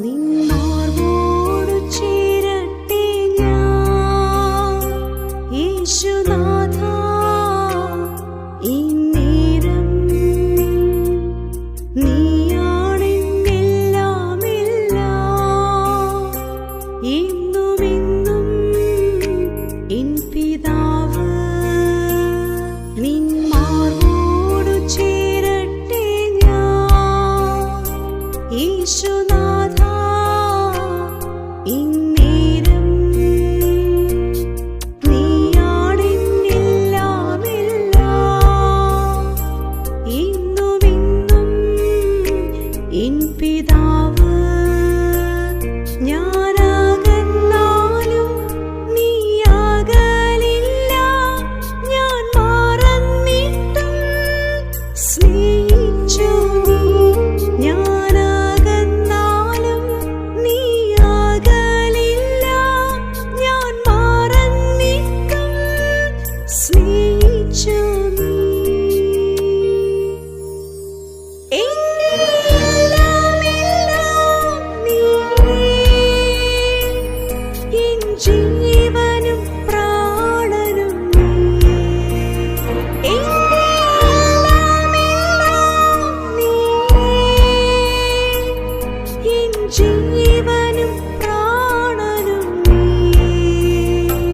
നിന്മാർവോടു ചേരട്ടെ ഞാൻ യേശുനാഥാ ഇന്നേരം നീയാണെന്നെല്ലാമെല്ലാം എന്നുമെന്നും എൻ പിതാവ് നിന്മാർവോടു ചേരട്ടെ ഞാൻ യേശുനാഥാ ഇന്നേരം നീയാണെന്നെല്ലാമെല്ലാം എന്നുമെന്നും എൻ പിതാവ് ഞാനകന്നാലും നീ അകലില്ല ഞാൻ മറന്നിട്ടും സ്നേഹിച്ചു നീ ഞാനകന്നാലും നീ അകലില്ല ഞാൻ മറന്നിട്ടും സ്നേഹിച്ചു